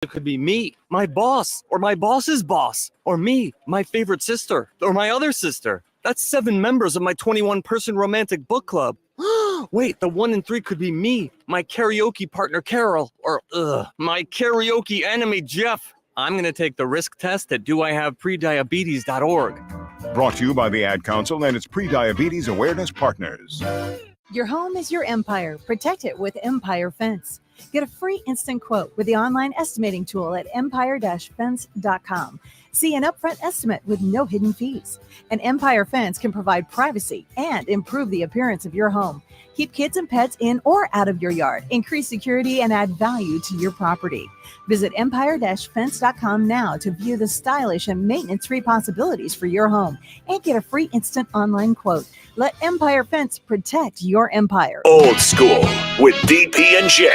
It could be me, my boss, or my boss's boss, or me, my favorite sister, or my other sister. That's 7 members of my 21-person romantic book club. Wait, the 1 in 3 could be me, my karaoke partner Carol, or my karaoke enemy Jeff. I'm going to take the risk test at doihaveprediabetes.org. Brought to you by the Ad Council and its pre-diabetes awareness partners. Your home is your empire. Protect it with Empire Fence. Get a free instant quote with the online estimating tool at empire-fence.com. See an upfront estimate with no hidden fees. An Empire Fence can provide privacy and improve the appearance of your home. Keep kids and pets in or out of your yard. Increase security and add value to your property. Visit empire-fence.com now to view the stylish and maintenance-free possibilities for your home and get a free instant online quote. Let Empire Fence protect your empire. Old School with DP and J.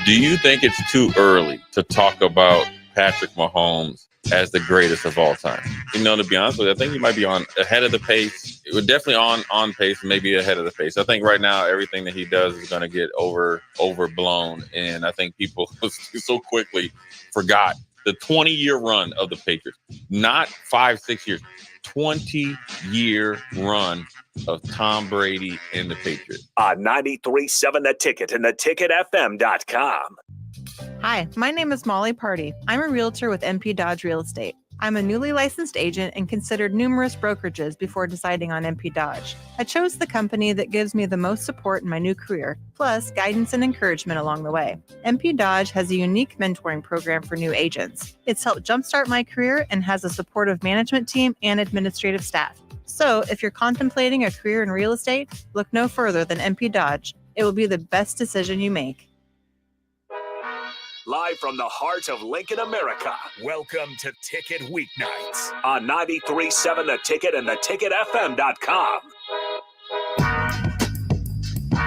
Do you think it's too early to talk about Patrick Mahomes as the greatest of all time? You know, to be honest with you, I think he might be on ahead of the pace. It was definitely on pace, maybe ahead of the pace. I think right now everything that he does is going to get overblown, and I think people so quickly forgot the 20-year run of the Patriots. Not 5-6 years, 20-year run of Tom Brady and the Patriots. On 93.7 The Ticket and theticketfm.com. Hi, my name is Molly Party. I'm a realtor with MP Dodge Real Estate. I'm a newly licensed agent and considered numerous brokerages before deciding on MP Dodge. I chose the company that gives me the most support in my new career, plus guidance and encouragement along the way. MP Dodge has a unique mentoring program for new agents. It's helped jumpstart my career and has a supportive management team and administrative staff. So if you're contemplating a career in real estate, look no further than MP Dodge. It will be the best decision you make. Live from the heart of Lincoln, America, welcome to Ticket Weeknights on 93.7 The Ticket and theticketfm.com.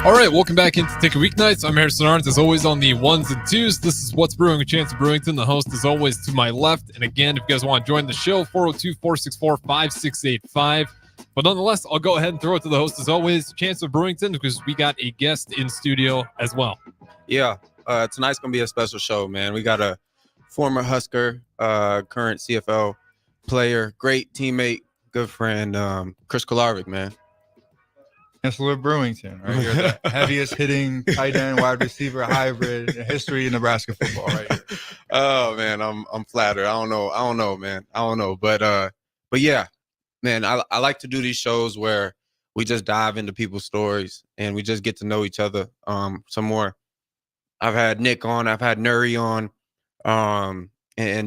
All right, welcome back into Ticket Weeknights. I'm Harrison Arns, as always, on the ones and twos. This is What's Brewing with Chancellor Brewington, the host, as always, to my left. And again, if you guys want to join the show, 402-464-5685. But nonetheless, I'll go ahead and throw it to the host, as always, Chancellor Brewington, because we got a guest in studio as well. Yeah. Tonight's going to be a special show, man. We got a former Husker, current CFL player, great teammate, good friend, Chris Kolarevic, man. Chancellor Brewington, right here, the heaviest hitting tight end, wide receiver, hybrid in history of Nebraska football, right here. Oh, man, I'm flattered. I don't know, man. I don't know. But yeah, man, I like to do these shows where we just dive into people's stories and we just get to know each other some more. I've had Nick on, I've had Nuri on, and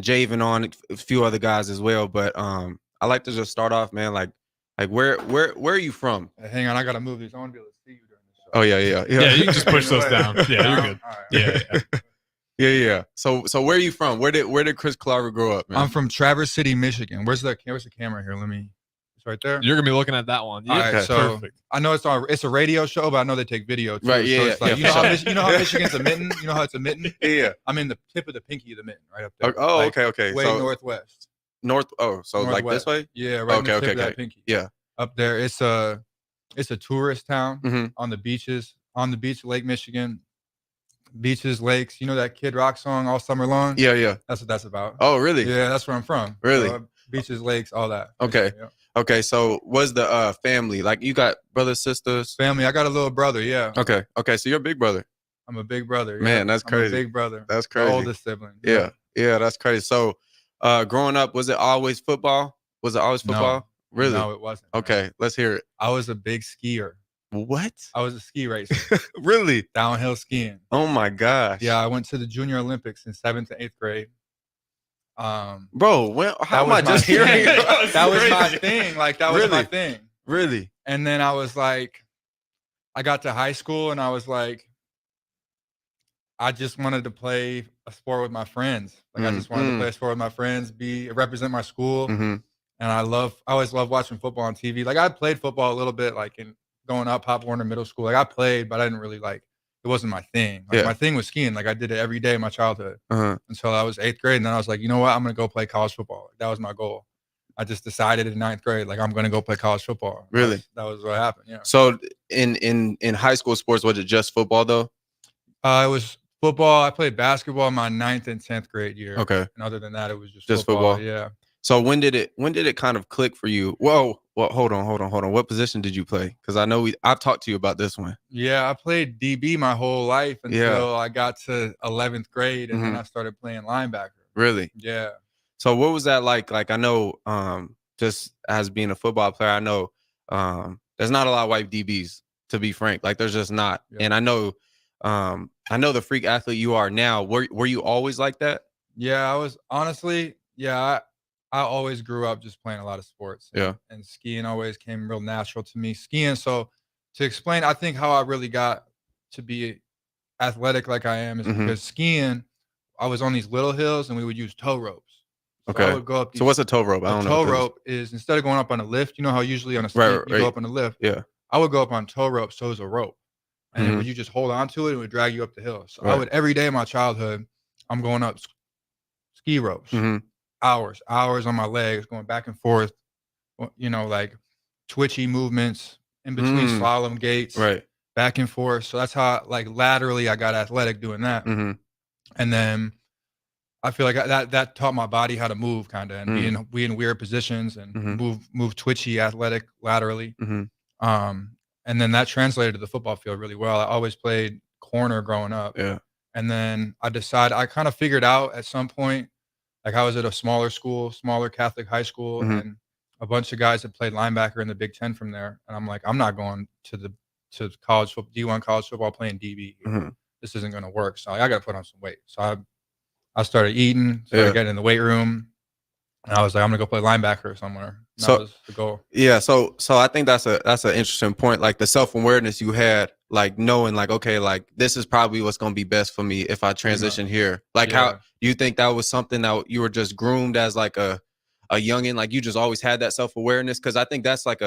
Javen on, a few other guys as well. But I like to just start off, man. Like where are you from? Hang on, I gotta move these. I want to be able to see you during the show. Oh yeah. Yeah, you can just push those down. Yeah, you're good. All right. Yeah. So where are you from? Where did Chris Kolarevic grow up, man? I'm from Traverse City, Michigan. Where's the camera here? It's right there. You're gonna be looking at that one. Yeah, all right, okay, so perfect. I know it's a radio show, but I know they take video too. Right, yeah, so it's like, you know how Michigan's a mitten? You know how it's a mitten? Yeah. I'm in the tip of the pinky of the mitten, right up there. Oh, like, okay. Way So northwest. So like this way? Yeah, right. Okay, in the tip of that pinky. Yeah. Up there, it's a tourist town Mm-hmm. on the beaches, Lake Michigan, beaches, lakes. You know that Kid Rock song, All Summer Long? Yeah. That's what that's about. Oh, really? Yeah, that's where I'm from. Really? Beaches, lakes, all that. Okay. Yeah. Okay, so what's the family? Like, you got brothers, sisters? Family. I got a little brother, yeah. Okay, so you're a big brother. I'm a big brother. Yeah. Man, that's crazy. I'm a big brother. That's crazy. The oldest sibling. Yeah, that's crazy. So growing up, was it always football? No. Really? No, it wasn't. Okay, man. let's hear it. I was a big skier. What? I was a ski racer. Really? Downhill skiing. Oh my gosh. Yeah, I went to the Junior Olympics in 7th and 8th grade. Bro, how am I just hearing? That was my thing. Like, that was my thing. Really? And then I was like, I got to high school and I was like, I just wanted to play a sport with my friends. Like, I just wanted to play a sport with my friends, represent my school. Mm-hmm. And I always loved watching football on TV. Like, I played football a little bit, like in going up Pop Warner Middle School. Like, I played, but I didn't really it wasn't my thing. Like, my thing was skiing. Like, I did it every day in my childhood until I was 8th grade. And then I was like, you know what? I'm going to go play college football. Like, that was my goal. I just decided in 9th grade, like, I'm going to go play college football. Really? That was what happened. Yeah. So in high school sports, was it just football though? It was Football, I played basketball in my 9th and 10th grade year. Okay. And other than that, it was just football. Yeah. So when did it kind of click for you? Whoa, well, hold on. What position did you play? Because I know I've talked to you about this one. Yeah, I played DB my whole life until I got to 11th grade, and then I started playing linebacker. Really? Yeah. So what was that like? Like I know, just as being a football player, I know there's not a lot of white DBs, to be frank. Like there's just not. Yeah. And I know the freak athlete you are now. Were you always like that? Yeah, I was honestly. Yeah, I always grew up just playing a lot of sports. And skiing always came real natural to me. Skiing. So to explain, I think how I really got to be athletic like I am is because skiing, I was on these little hills and we would use tow ropes. So okay. I would go up so what's a tow rope? I don't know. A tow rope is instead of going up on a lift, you know how usually on a ski you go up on a lift. Yeah. I would go up on tow rope, so it was a rope. And then you just hold on to it, it would drag you up the hill. So I would every day in my childhood, I'm going up ski ropes. Hours on my legs, going back and forth, you know, like twitchy movements in between slalom gates, back and forth. So that's how, like, laterally I got athletic doing that. And then I feel like that taught my body how to move, kind of, and be in weird positions and move twitchy, athletic, laterally. And then that translated to the football field really well. I always played corner growing up. Yeah. And then I kind of figured out at some point, like I was at a smaller Catholic high school, and a bunch of guys had played linebacker in the Big Ten from there. And I'm like, I'm not going to college football, D1 college football playing DB. This isn't going to work. So I got to put on some weight. So I started eating, getting in the weight room. And I was like, I'm going to go play linebacker somewhere. And that was the goal. Yeah. So I think that's an interesting point. Like the self-awareness you had, like knowing like, okay, like this is probably what's going to be best for me if I transition here. Like how do you think that was something that you were just groomed as like a youngin', like you just always had that self-awareness? Cause I think that's like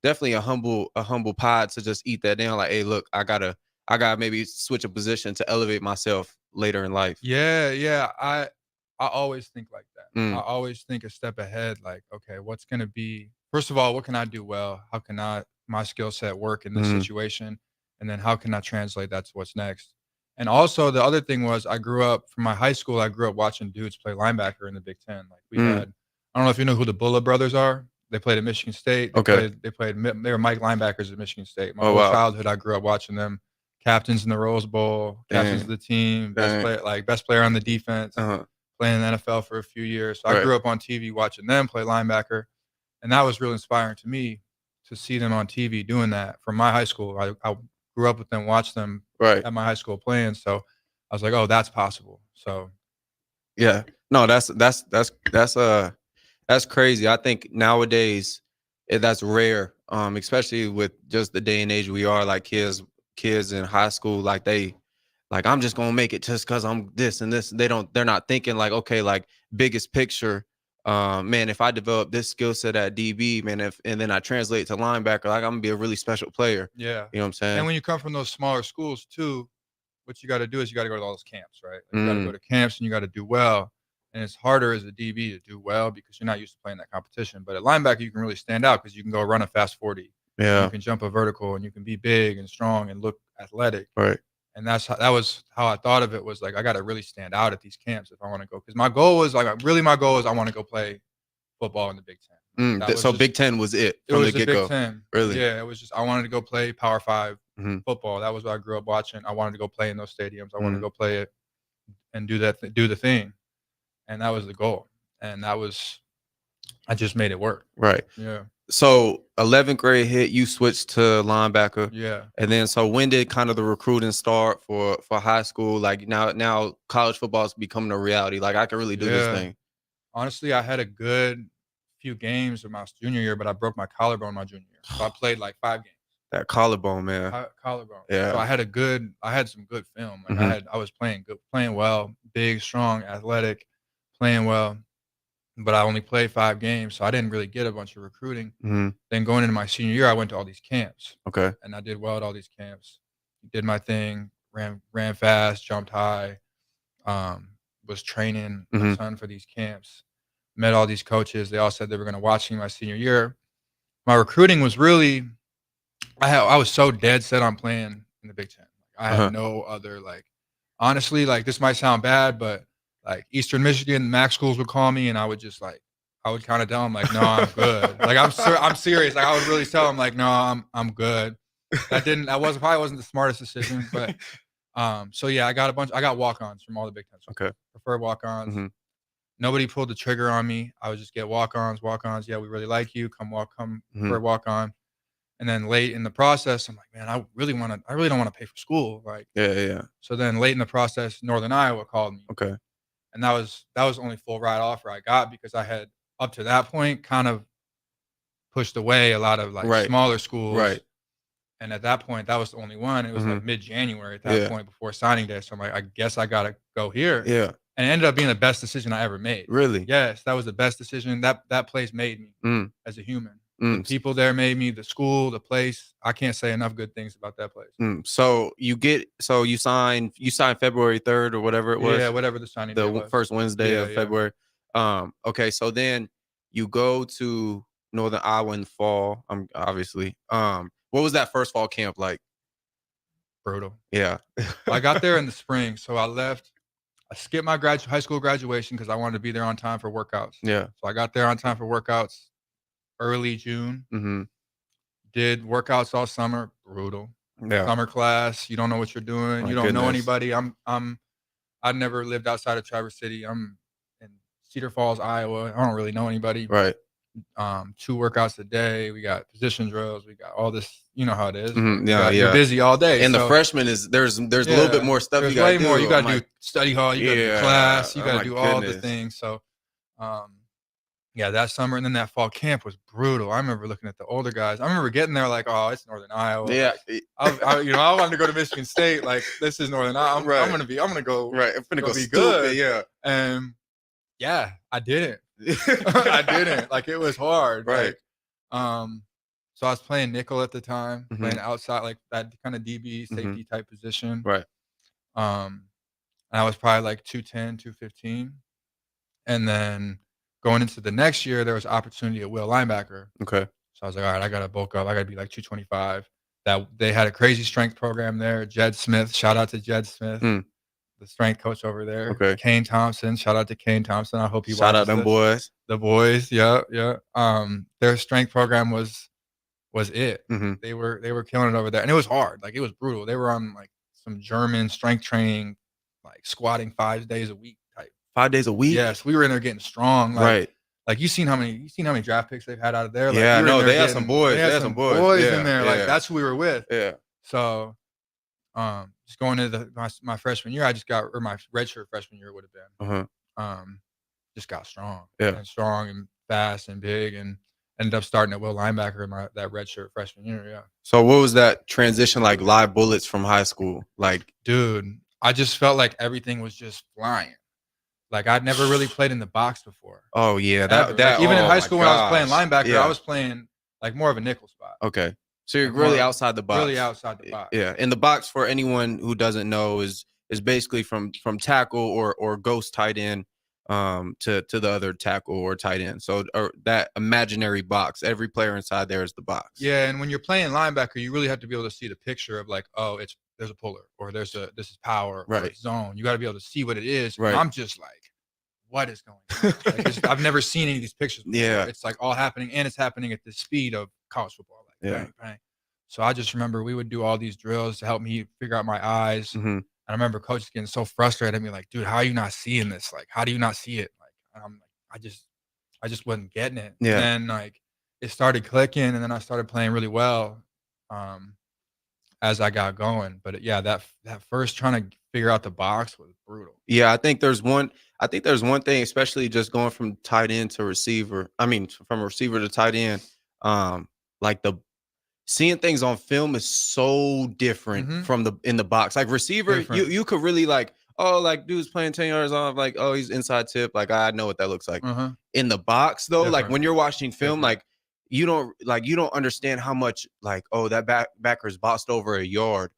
definitely a humble pie to just eat that down. Like, hey, look, I gotta maybe switch a position to elevate myself later in life. Yeah. Yeah. I always think like that. I always think a step ahead. Like, okay, what's going to be, first of all, what can I do well? How can my skill set work in this situation? And then how can I translate that to what's next? And also the other thing was from my high school, I grew up watching dudes play linebacker in the Big Ten. Like we had, I don't know if you know who the Bulla brothers are. They played at Michigan State. They were Mike linebackers at Michigan State. My whole childhood, I grew up watching them. Captains in the Rose Bowl, captains of the team, best player on the defense, playing in the NFL for a few years. So I grew up on TV watching them play linebacker. And that was really inspiring to me to see them on TV doing that from my high school. I grew up with them, watched them at my high school playing. So I was like, oh, that's possible. So yeah, no, that's crazy. I think nowadays that's rare, especially with just the day and age we are. Like kids in high school, like I'm just gonna make it just because I'm this and this. They're not thinking like, okay, like biggest picture. Man, if I develop this skill set at DB, man, and then I translate to linebacker, like I'm gonna be a really special player. Yeah, you know what I'm saying. And when you come from those smaller schools too, what you got to do is you got to go to all those camps, right? Like you got to go to camps and you got to do well. And it's harder as a DB to do well because you're not used to playing that competition. But at linebacker, you can really stand out because you can go run a fast 40. Yeah, you can jump a vertical and you can be big and strong and look athletic. Right. And that was how I thought of it, was like, I got to really stand out at these camps if I want to go. Because my goal is I want to go play football in the Big Ten. So Big Ten was it from the get-go? Big Ten. Really? Yeah, it was just, I wanted to go play Power 5 football. That was what I grew up watching. I wanted to go play in those stadiums. I wanted to go play it and do the thing. And that was the goal. And I just made it work. Right. Yeah. So 11th grade hit, you switched to linebacker. Yeah. And then, so when did kind of the recruiting start for high school? Like now college football is becoming a reality. Like I can really do this thing. Honestly, I had a good few games in my junior year, but I broke my collarbone my junior year. So I played like 5 games. That collarbone, man. Collarbone. Yeah. So I had some good film. Like I was playing well, big, strong, athletic, playing well. But I only played 5 games, so I didn't really get a bunch of recruiting. Then going into my senior year, I went to all these camps. Okay. And I did well at all these camps. Did my thing, ran fast, jumped high, was training a ton for these camps. Met all these coaches. They all said they were going to watch me my senior year. My recruiting was really, I was so dead set on playing in the Big Ten. I had no other, like, honestly, like this might sound bad, but like Eastern Michigan, MAC schools would call me, and I would kind of tell them like, no, I'm good. Like I'm serious. Like I would really tell them like, no, I'm good. Probably wasn't the smartest decision, but so yeah, I got walk-ons from all the Big Ten schools. Okay. Preferred walk-ons. Nobody pulled the trigger on me. I would just get walk-ons. Yeah, we really like you. Come for a walk-on. And then late in the process, I'm like, man, I really don't want to pay for school. Like, yeah. So then late in the process, Northern Iowa called me. Okay. And that was the only full ride offer I got, because I had up to that point kind of pushed away a lot of like smaller schools. Right. And at that point, that was the only one. It was like mid-January at that point before signing day. So I'm like, I guess I got to go here. Yeah. And it ended up being the best decision I ever made. Really? Yes, that was the best decision. That place made me as a human. The people there made me, the school, the place. I can't say enough good things about that place. So you signed February 3rd or whatever it was? Yeah, whatever the signing day was. First Wednesday of February. Okay, so then you go to Northern Iowa in the fall, obviously. What was that first fall camp like? Brutal. Yeah. I got there in the spring, so I left. I skipped my high school graduation because I wanted to be there on time for workouts. Yeah. So I got there on time for workouts early June. Did workouts all summer. Brutal. Yeah. Summer class. You don't know what you're doing. You don't know anybody. I never lived outside of Traverse City. I'm in Cedar Falls, Iowa. I don't really know anybody. Right. 2 workouts a day. We got position drills. We got all this. You know how it is. You're busy all day. And the freshman there's a little bit more stuff. There's you got way more. You got to do study hall. You got to do class. You got to do all the things. So, that summer and then that fall camp was brutal. I remember looking at the older guys. I remember getting there like, oh, it's Northern Iowa. Yeah. I wanted to go to Michigan State. Like, this is Northern Iowa. I'm gonna go. Right. I'm gonna go be stupid, good. Yeah. And I didn't. I didn't. Like, it was hard. Right. So I was playing nickel at the time, playing outside, like that kind of DB safety type position. Right. And I was probably like 210, 215. And then going into the next year, there was opportunity at will linebacker. Okay. So I was like, all right, I got to bulk up. I got to be like 225. That they had a crazy strength program there. Jed Smith, shout out to Jed Smith, the strength coach over there. Okay. Kane Thompson, shout out to Kane Thompson. I hope he shout out them boys. The boys, yeah. Their strength program was it. They were killing it over there, and it was hard. Like, it was brutal. They were on like some German strength training, like squatting 5 days a week type. 5 days a week? Yes, we were in there getting strong. Like, right. Like, you seen how many draft picks they've had out of there? Like, yeah, no, they had some boys. They had some boys in there. Like, that's who we were with. Yeah. So, just going into my freshman year, or my redshirt freshman year would have been. Just got strong. Yeah. And strong and fast and big, and ended up starting at will linebacker in that redshirt freshman year. Yeah. So what was that transition like? Live bullets from high school, like, dude, I just felt like everything was just flying. Like, I'd never really played in the box before. Oh yeah, that even in high school when I was playing linebacker, I was playing like more of a nickel spot. Okay, so you're really outside the box. Really outside the box. Yeah, and the box, for anyone who doesn't know, is basically from tackle or ghost tight end to the other tackle or tight end. So that imaginary box, every player inside there is the box. Yeah, and when you're playing linebacker, you really have to be able to see the picture of like, oh, there's a puller, or this is power, right, or it's zone. You got to be able to see what it is. Right. I'm just like, what is going on? Like, I've never seen any of these pictures before. Yeah. It's like all happening, and it's happening at the speed of college football. Like, bang, bang. So I just remember we would do all these drills to help me figure out my eyes. And I remember coaches getting so frustrated at me, like, dude, how are you not seeing this? Like, how do you not see it? Like, and I'm like, I just wasn't getting it. Yeah. And like, it started clicking, and then I started playing really well as I got going. But yeah, that first trying to figure out the box was brutal. Yeah, I think there's one thing, especially just going from tight end to receiver. I mean, from receiver to tight end. Like, seeing things on film is so different from in the box. Like, receiver, you could really like, oh, like, dude's playing 10 yards off, like, oh, he's inside tip. Like, I know what that looks like. In the box, though, like when you're watching film, like you don't understand how much, like, oh, that backer's boxed over a yard.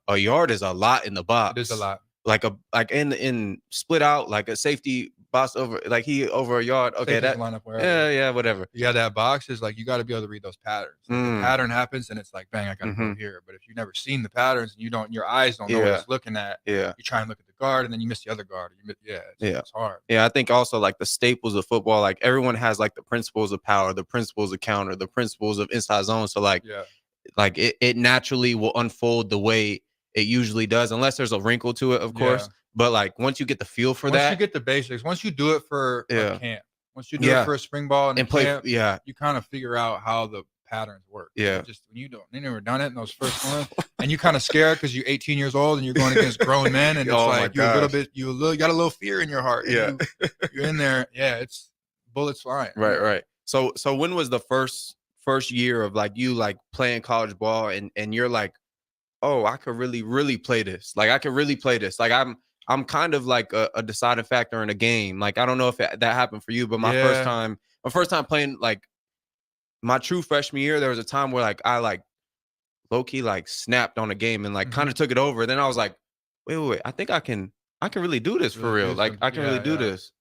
A yard is a lot in the box. It is a lot. Like in split out, like a safety spots over, like he over a yard. Okay, that line up wherever. yeah, whatever. Yeah, that box is like you got to be able to read those patterns. Like, the pattern happens, and it's like, bang, I got to go here. But if you've never seen the patterns and your eyes don't know what it's looking at, you try and look at the guard, and then you miss the other guard. It's hard. Yeah, I think also like the staples of football, like everyone has like the principles of power, the principles of counter, the principles of inside zone. So like it naturally will unfold the way it usually does, unless there's a wrinkle to it, of course. But like once you get the feel for once you get the basics, once you do it for a camp, once you do it for a spring ball and play, camp, you kind of figure out how the patterns work. Just when you never done it in those first ones, and you kind of scared because you're 18 years old and you're going against grown men, and it's like you got a little fear in your heart. You're in there. Yeah, it's bullets flying. Right. So when was the first year of like you like playing college ball and you're like, oh, I could really play this. Like I could really play this. Like I'm kind of like a deciding factor in a game. Like I don't know if that happened for you, but my first time playing, like my true freshman year, there was a time where like I like low key like snapped on a game and like kind of took it over. Then I was like, wait, I think I can really do this for real. Like I can really do this.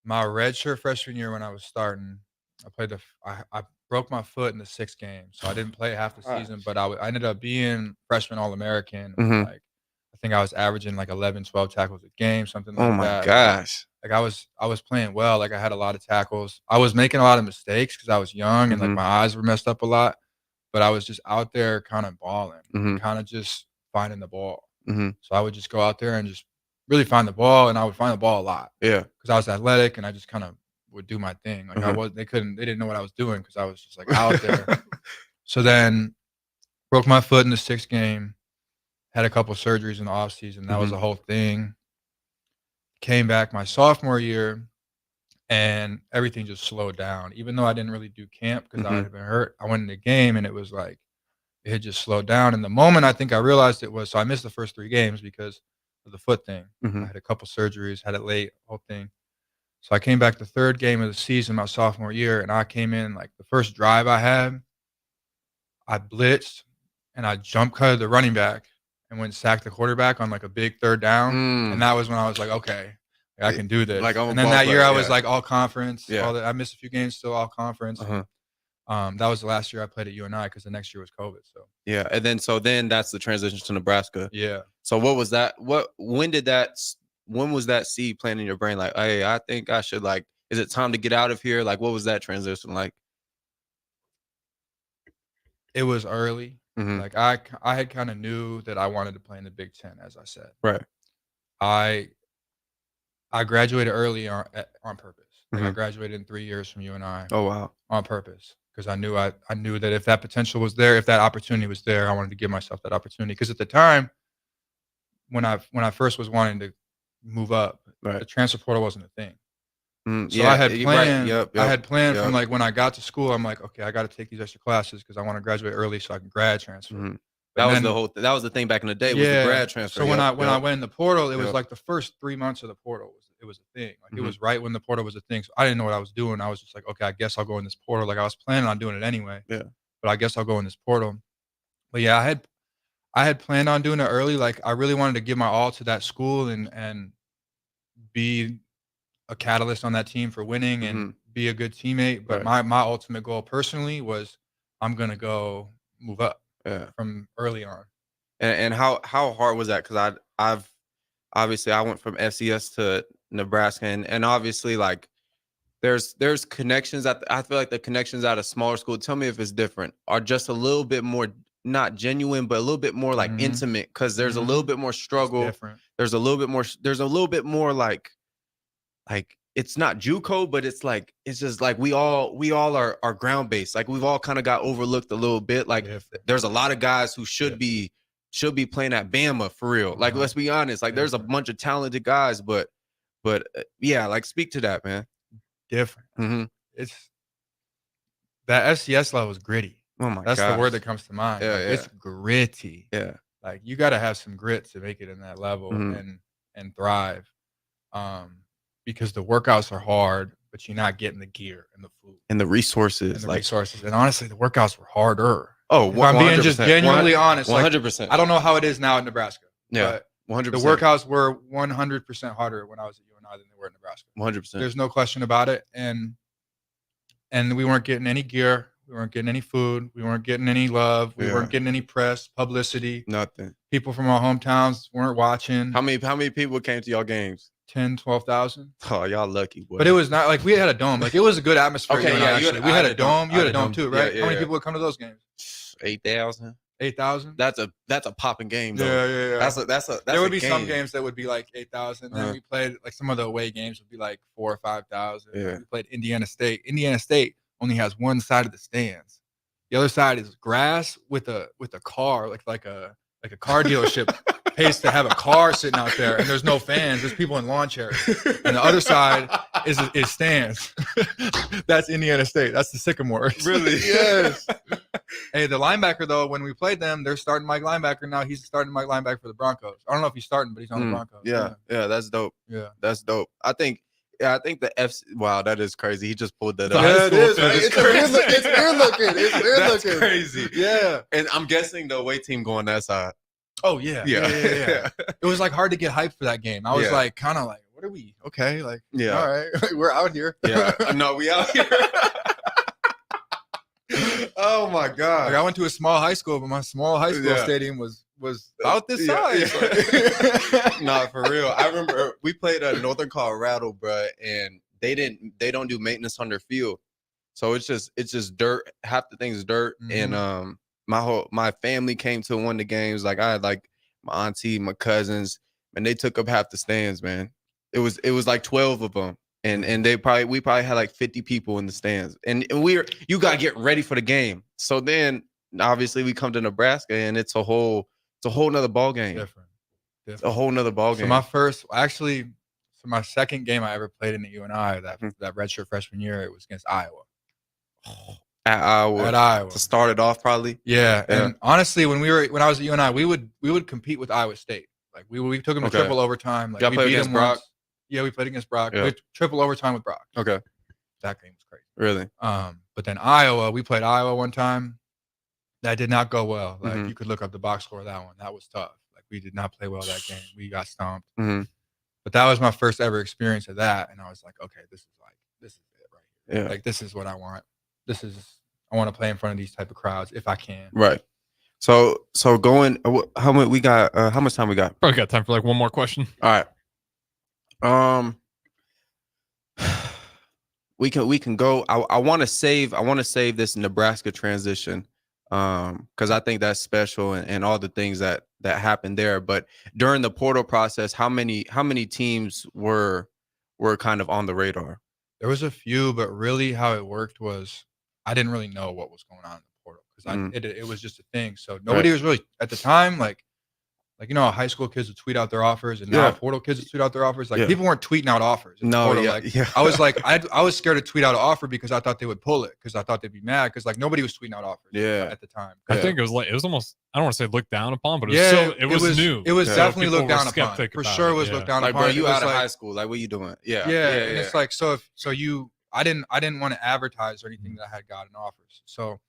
My redshirt freshman year when I was starting, I broke my foot in the 6th game, so I didn't play half the season. But I ended up being freshman All-American. Like I think I was averaging like 11, 12 tackles a game, something like that. Oh my gosh! Like I was playing well. Like I had a lot of tackles. I was making a lot of mistakes because I was young and like my eyes were messed up a lot. But I was just out there kind of balling, kind of just finding the ball. So I would just go out there and just really find the ball, and I would find the ball a lot. Yeah, because I was athletic and I just kind of would do my thing. Like they didn't know what I was doing because I was just like out there. So then broke my foot in the 6th game, had a couple surgeries in the off season. That was a whole thing. Came back my sophomore year and everything just slowed down. Even though I didn't really do camp because I had been hurt, I went in the game and it was like, it had just slowed down. And the moment I think I realized it was, so I missed the first 3 games because of the foot thing. I had a couple surgeries, had it late, whole thing. So I came back the 3rd game of the season, my sophomore year, and I came in like the first drive I had, I blitzed and I jump cutted the running back and went sacked the quarterback on like a big 3rd down. And that was when I was like, okay, I can do this. Like, and then that year I was like all conference. I missed a few games, still all conference. That was the last year I played at UNI because the next year was COVID. So and then that's the transition to Nebraska. So what was that? When was that seed planted in your brain? Like, hey, I think I should like, is it time to get out of here? Like, what was that transition like? It was early. Like I had kind of knew that I wanted to play in the Big Ten, as I said. Right. I graduated early on purpose. Like I graduated in 3 years from UNI. Oh wow. On purpose. Because I knew that if that potential was there, if that opportunity was there, I wanted to give myself that opportunity. Because at the time, when I first was wanting to move up, the transfer portal wasn't a thing. So I had planned. I had planned from like when I got to school. I'm like, okay, I got to take these extra classes because I want to graduate early so I can grad transfer. That was the thing back in the day. Was the grad transfer. So when I went in the portal, it was like the first 3 months of the portal was a thing. Like it was right when the portal was a thing. So I didn't know what I was doing. I was just like, okay, I guess I'll go in this portal. Like I was planning on doing it anyway. But I guess I'll go in this portal. But yeah, I had planned on doing it early. Like I really wanted to give my all to that school and be a catalyst on that team for winning and be a good teammate. But my ultimate goal personally was I'm gonna go move up from early on. And how hard was that? Because I've obviously I went from FCS to Nebraska, and obviously like there's connections I feel like the connections at a smaller school, tell me if it's different, are just a little bit more not genuine, but a little bit more like intimate, because there's a little bit more struggle. There's a little bit more like it's not JUCO, but it's like it's just like we all are ground based. Like we've all kind of got overlooked a little bit. Like there's a lot of guys who should be playing at Bama for real. Like let's be honest. Like there's a bunch of talented guys, but yeah, like speak to that, man. Different. It's that FCS level is gritty. Oh my god, that's the word that comes to mind. It's gritty. Like you got to have some grit to make it in that level and thrive. Because the workouts are hard, but you're not getting the gear and the food and the resources. And honestly, the workouts were harder. Oh, if I'm being just genuinely honest. 100%. Like, I don't know how it is now in Nebraska. Yeah, 100%. The workouts were 100% harder when I was at UNI UNI than they were in Nebraska. 100%. There's no question about it. And we weren't getting any gear. We weren't getting any food. We weren't getting any love. We weren't getting any press, publicity. Nothing. People from our hometowns weren't watching. How many people came to y'all games? 10, 12,000. Oh, y'all lucky, boy. But it was not like we had a dome. Like it was a good atmosphere. Okay, actually. We had a dome. You had a dome too, right? Yeah, How many people would come to those games? 8,000. 8,000. That's a popping game, though. Yeah. That's there would be game. some games that would be like 8,000. Then we played like some of the away games would be like 4,000 or 5,000. Yeah. We played Indiana State. Indiana State only has one side of the stands. The other side is grass with a car, like a car dealership pays to have a car sitting out there, and there's no fans. There's people in lawn chairs, and the other side is stands. That's Indiana State. That's the Sycamores. Really? Yes. Hey, the linebacker though, when we played them, they're starting Mike linebacker now. He's starting Mike linebacker for the Broncos. I don't know if he's starting, but he's on the Broncos. Yeah, that's dope. Yeah, that's dope. I think the FC. Wow, that is crazy. He just pulled that up. Yeah, it is. Right? It's weird looking. It's weird That's looking. crazy. Yeah, and I'm guessing the away team going that side. Oh yeah. It was like hard to get hyped for that game. I was like, kind of like, what are we? Okay, like, all right, we're out here. Yeah, no, we out here. Oh my god! Like I went to a small high school, but my small high school stadium was about this size. Nah, for real. I remember we played Northern Colorado, bro, and they don't do maintenance on their field, so it's just dirt. Half the thing's dirt, and my family came to one of the games. Like I had like my auntie, my cousins, and they took up half the stands. Man, it was like 12 of them. And we probably had like 50 people in the stands, and you gotta get ready for the game. So then obviously we come to Nebraska, and it's a whole nother ball game. Different. It's a whole nother ball game. So my second game I ever played in the UNI that redshirt freshman year, it was against Iowa. At Iowa. To start it off, probably. Yeah. And honestly, when I was at UNI, we would compete with Iowa State. Like we took them to triple overtime. Like y'all we played beat against them Brock. once. Yeah, we played against Brock. Yeah. We triple overtime with Brock. Okay. That game was crazy. Really? But then Iowa, we played Iowa one time. That did not go well. Like you could look up the box score of that one. That was tough. Like we did not play well that game. We got stomped. But that was my first ever experience of that, and I was like, okay, this is it right here. Yeah. Like this is what I want. I want to play in front of these type of crowds if I can. Right. So going, how much we got? How much time we got? Probably got time for like one more question. All right. We can go. I want to save this Nebraska transition, because I think that's special and all the things that happened there. But during the portal process, how many teams were kind of on the radar? There was a few, but really how it worked was I didn't really know what was going on in the portal because it was just a thing. So nobody was really at the time like how high school kids would tweet out their offers, and now portal kids would tweet out their offers. Like people weren't tweeting out offers. No, portal. I was like, I was scared to tweet out an offer because I thought they would pull it because I thought they'd be mad because like nobody was tweeting out offers. At the time. I think it was almost, I don't want to say looked down upon, but it was new. It was definitely People looked down were upon. For about sure, it, was looked down like, upon. Bro, you out of high school? Like, what you doing? And it's like I didn't want to advertise or anything that I had gotten offers. So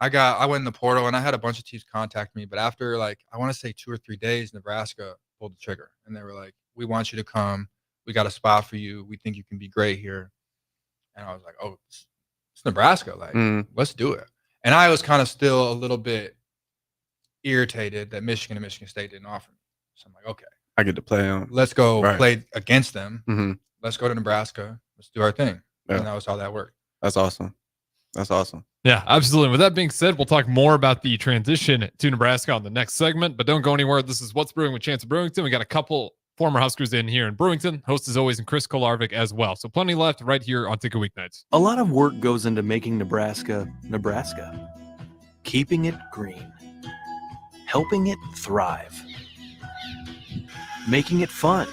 I went in the portal and I had a bunch of teams contact me, but after like I want to say 2 or 3 days, Nebraska pulled the trigger and they were like, "We want you to come. We got a spot for you. We think you can be great here." And I was like, "Oh, it's Nebraska. Like, let's do it." And I was kind of still a little bit irritated that Michigan and Michigan State didn't offer me. So I'm like, "Okay, I get to play them. Let's go play against them. Let's go to Nebraska. Let's do our thing." And that was how that worked. That's awesome. That's awesome. Yeah, absolutely. With that being said, we'll talk more about the transition to Nebraska on the next segment, but don't go anywhere. This is What's Brewing with Chancellor Brewington. We got a couple former Huskers in here in Brewington. Host as always, and Chris Kolarvik as well. So plenty left right here on Ticket Weeknights. A lot of work goes into making Nebraska, Nebraska. Keeping it green. Helping it thrive. Making it fun.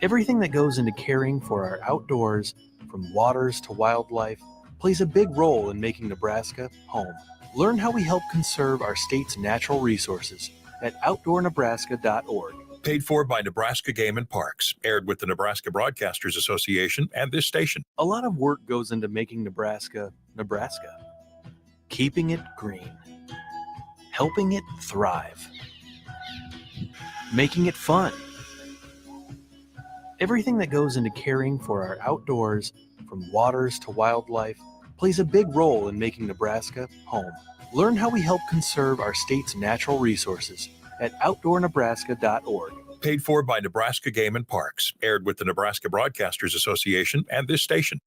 Everything that goes into caring for our outdoors, from waters to wildlife, plays a big role in making Nebraska home. Learn how we help conserve our state's natural resources at outdoornebraska.org. Paid for by Nebraska Game and Parks. Aired with the Nebraska Broadcasters Association and this station. A lot of work goes into making Nebraska, Nebraska. Keeping it green. Helping it thrive. Making it fun. Everything that goes into caring for our outdoors, from waters to wildlife, plays a big role in making Nebraska home. Learn how we help conserve our state's natural resources at outdoornebraska.org. Paid for by Nebraska Game and Parks. Aired with the Nebraska Broadcasters Association and this station.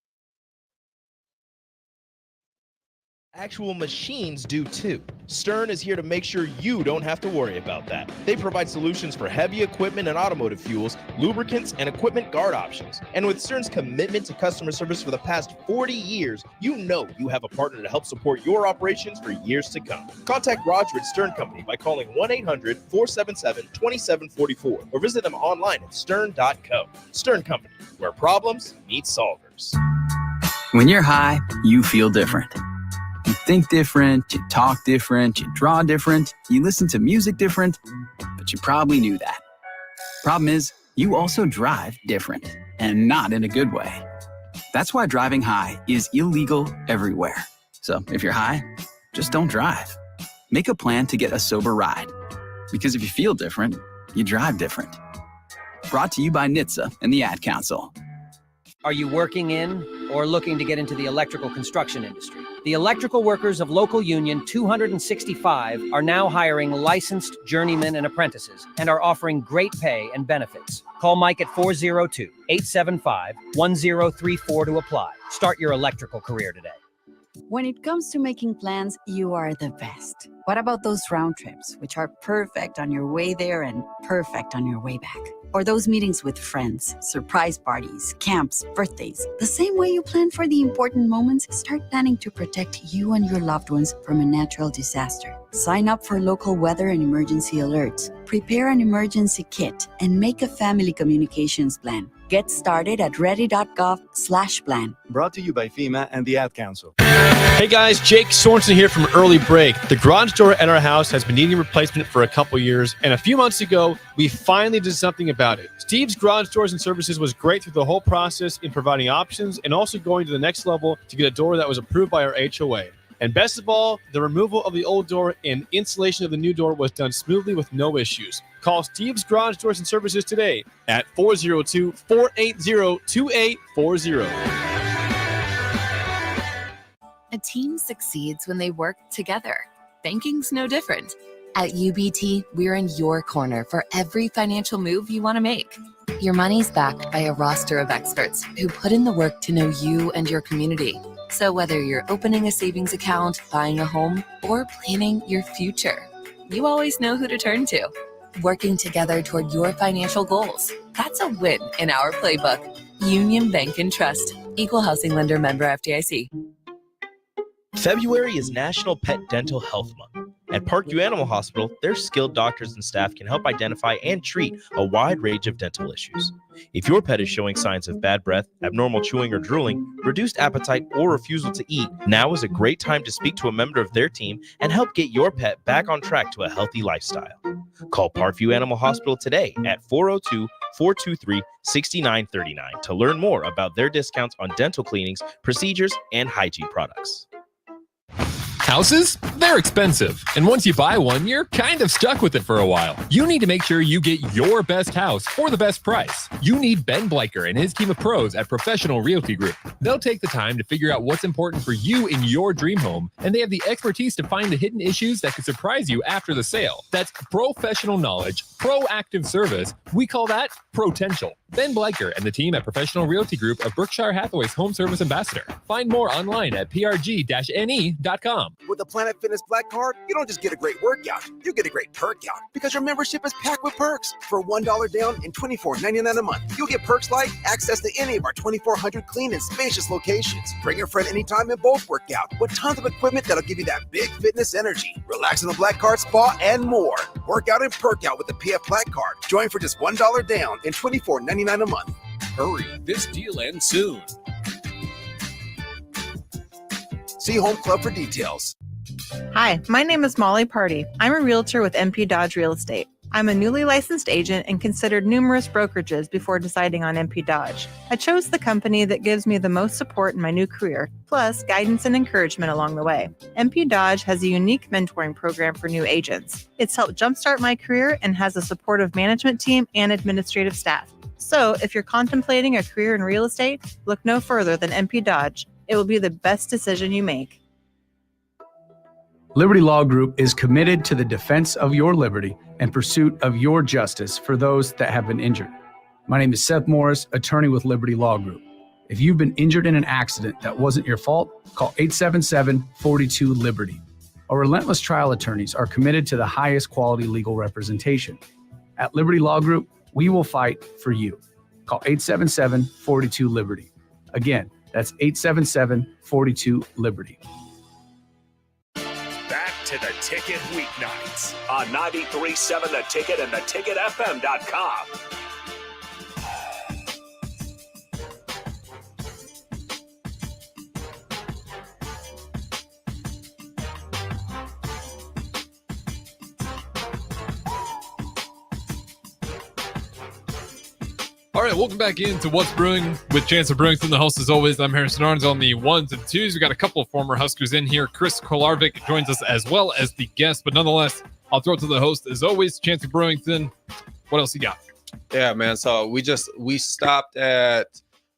Actual machines do too. Stern is here to make sure you don't have to worry about that. They provide solutions for heavy equipment and automotive fuels, lubricants, and equipment guard options. And with Stern's commitment to customer service for the past 40 years, you know you have a partner to help support your operations for years to come. Contact Roger at Stern Company by calling 1-800-477-2744 or visit them online at stern.co. Stern Company, where problems meet solvers. When you're high, you feel different. You think different, you talk different, you draw different, you listen to music different, but you probably knew that. Problem is, you also drive different, and not in a good way. That's why driving high is illegal everywhere. So if you're high, just don't drive. Make a plan to get a sober ride. Because if you feel different, you drive different. Brought to you by NHTSA and the Ad Council. Are you working in or looking to get into the electrical construction industry? The electrical workers of Local Union 265 are now hiring licensed journeymen and apprentices and are offering great pay and benefits. Call Mike at 402-875-1034 to apply. Start your electrical career today. When it comes to making plans, you are the best. What about those round trips, which are perfect on your way there and perfect on your way back? Or those meetings with friends, surprise parties, camps, birthdays. The same way you plan for the important moments, start planning to protect you and your loved ones from a natural disaster. Sign up for local weather and emergency alerts. Prepare an emergency kit and make a family communications plan. Get started at ready.gov/plan. Brought to you by FEMA and the Ad Council. Hey guys, Jake Sorensen here from Early Break. The garage door at our house has been needing replacement for a couple years, and a few months ago, we finally did something about it. Steve's Garage Doors and Services was great through the whole process in providing options and also going to the next level to get a door that was approved by our HOA. And best of all, the removal of the old door and installation of the new door was done smoothly with no issues. Call Steve's Garage Doors and Services today at 402-480-2840. A team succeeds when they work together. Banking's no different. At UBT, we're in your corner for every financial move you want to make. Your money's backed by a roster of experts who put in the work to know you and your community. So whether you're opening a savings account, buying a home, or planning your future, you always know who to turn to. Working together toward your financial goals. That's a win in our playbook. Union Bank and Trust. Equal housing lender, member FDIC. February is National Pet Dental Health Month. At Parkview Animal Hospital, their skilled doctors and staff can help identify and treat a wide range of dental issues. If your pet is showing signs of bad breath, abnormal chewing or drooling, reduced appetite, or refusal to eat, now is a great time to speak to a member of their team and help get your pet back on track to a healthy lifestyle. Call Parkview Animal Hospital today at 402-423-6939 to learn more about their discounts on dental cleanings, procedures, and hygiene products. Houses? They're expensive. And once you buy one, you're kind of stuck with it for a while. You need to make sure you get your best house for the best price. You need Ben Bleicher and his team of pros at Professional Realty Group. They'll take the time to figure out what's important for you in your dream home, and they have the expertise to find the hidden issues that could surprise you after the sale. That's professional knowledge, proactive service. We call that potential. Ben Bleicher and the team at Professional Realty Group of Berkshire Hathaway's home service ambassador. Find more online at prg-ne.com. With a Planet Fitness Black Card, you don't just get a great workout, you get a great perk out because your membership is packed with perks. For $1 down and $24.99 a month, you'll get perks like access to any of our 2,400 clean and spacious locations. Bring your friend anytime and both work out with tons of equipment that'll give you that big fitness energy. Relax in the Black Card spa and more. Work out and perk out with the PF Black Card. Join for just $1 down and $24.99 a month. Hurry, this deal ends soon. See Home Club for details. Hi, my name is Molly Party. I'm a realtor with MP Dodge Real Estate. I'm a newly licensed agent and considered numerous brokerages before deciding on MP Dodge. I chose the company that gives me the most support in my new career, plus guidance and encouragement along the way. MP Dodge has a unique mentoring program for new agents. It's helped jumpstart my career and has a supportive management team and administrative staff. So if you're contemplating a career in real estate, look no further than MP Dodge. It will be the best decision you make. Liberty Law Group is committed to the defense of your liberty and pursuit of your justice for those that have been injured. My name is Seth Morris, attorney with Liberty Law Group. If you've been injured in an accident that wasn't your fault, call 877-42-LIBERTY. Our relentless trial attorneys are committed to the highest quality legal representation. At Liberty Law Group, we will fight for you. Call 877-42-LIBERTY. Again, that's 877-42-LIBERTY. Back to the Ticket weeknights on 93.7 The Ticket and theticketfm.com. All right, welcome back into What's Brewing with Chancellor Brewington. The host, as always, I'm Harrison Arns on the ones and twos. We got a couple of former Huskers in here. Chris Kolarvik joins us as well as the guest, but nonetheless, I'll throw it to the host as always, Chancellor Brewington. What else you got? Yeah, man. So we stopped at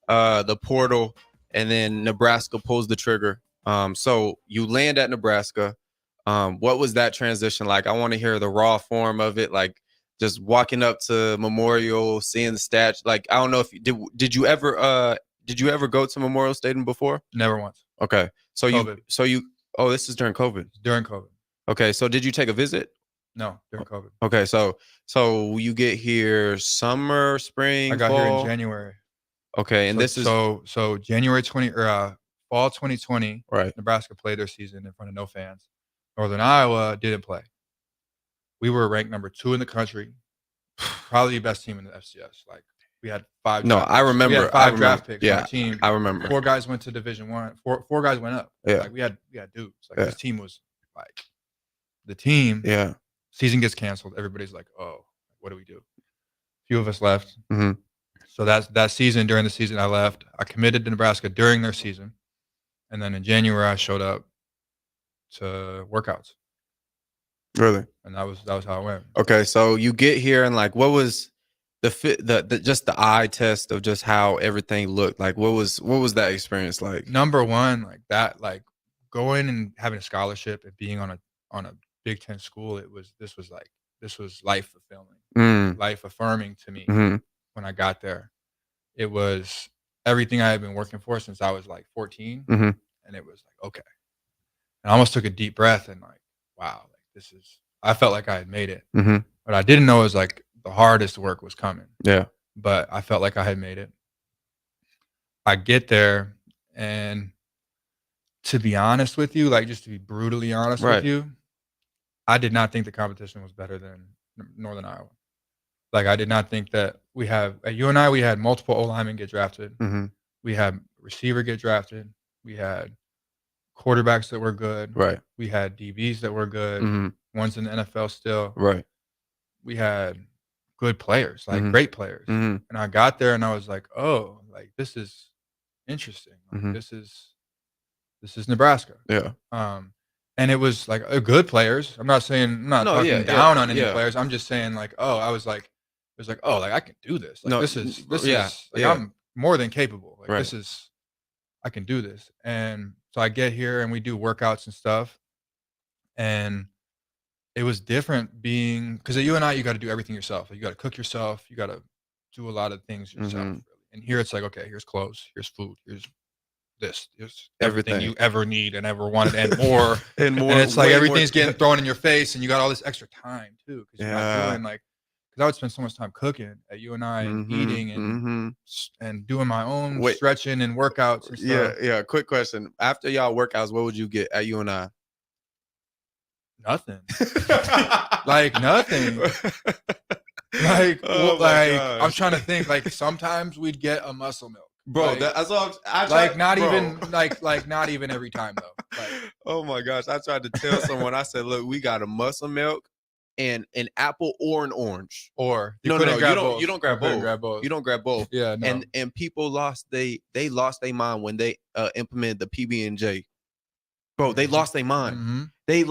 the portal, and then Nebraska pulls the trigger. So you land at Nebraska. What was that transition like? I want to hear the raw form of it, like just walking up to Memorial, seeing the statue. Like, I don't know if you did you ever go to Memorial Stadium before? Never once. Okay. So COVID. This is during COVID. During COVID. Okay. So did you take a visit? No, during COVID. Okay. So you get here summer, spring, I got fall? here in January. Okay. And so January 20 or fall 2020, right? Nebraska played their season in front of no fans. Northern Iowa didn't play. We were ranked number 2 in the country, probably the best team in the FCS. Like, we had 5. No, I remember. We had 5 draft picks on Yeah, our team. I remember. 4 guys went to Division I. Four guys went up. Yeah. Like, we had dudes. Like, this team was like the team. Yeah. Season gets canceled. Everybody's like, oh, what do we do? A few of us left. Mm-hmm. So that season, during the season, I left. I committed to Nebraska during their season, and then in January I showed up to workouts. Really? And that was how it went. Okay, so you get here, and like, what was just the eye test of just how everything looked? Like, what was that experience like? Number one, like that, like going and having a scholarship and being on a Big Ten school, this was life fulfilling, life affirming to me. Mm-hmm. When I got there. It was everything I had been working for since I was like 14, mm-hmm. and it was like, okay. And I almost took a deep breath and like, wow, like I felt like I had made it. Mm-hmm. What I didn't know is like the hardest work was coming. Yeah. But I felt like I had made it. I get there, and to be honest with you, like just to be brutally honest with you, I did not think the competition was better than Northern Iowa. Like, I did not think that we had multiple O-linemen get drafted. Mm-hmm. We had receiver get drafted. We had quarterbacks that were good. Right. We had DBs that were good. Mm-hmm. One's in the NFL still. Right. We had good players, like mm-hmm. great players. Mm-hmm. And I got there and I was like, oh, like this is interesting. Like, mm-hmm. This is Nebraska. Yeah. And it was like good players. I'm not talking down on any players. I'm just saying like, oh, I was like, it was like, oh, like I can do this. Like this is like I'm more than capable. Like I can do this. And so I get here and we do workouts and stuff. And it was different being, because at UNI you got to do everything yourself. You got to cook yourself. You got to do a lot of things yourself. Mm-hmm. And here it's like, okay, here's clothes, here's food, here's this, here's everything you ever need and ever wanted and more. and it's like everything's getting thrown in your face, and you got all this extra time too, because you're not doing like, because I would spend so much time cooking at UNI and mm-hmm. eating and mm-hmm. and doing my own stretching and workouts and stuff. Yeah. Quick question: after y'all workouts, what would you get at UNI? Nothing. Like nothing. Like, I'm trying to think. Like sometimes we'd get a muscle milk, bro. Like, that's what I like not even like not even every time though. Like, oh my gosh, I tried to tell someone. I said, look, we got a muscle milk and an apple or an orange. Or you don't grab both. You don't grab both. Yeah, no. And people lost they lost their mind when they implemented the PB&J. Bro, they lost their mind. Mm-hmm. They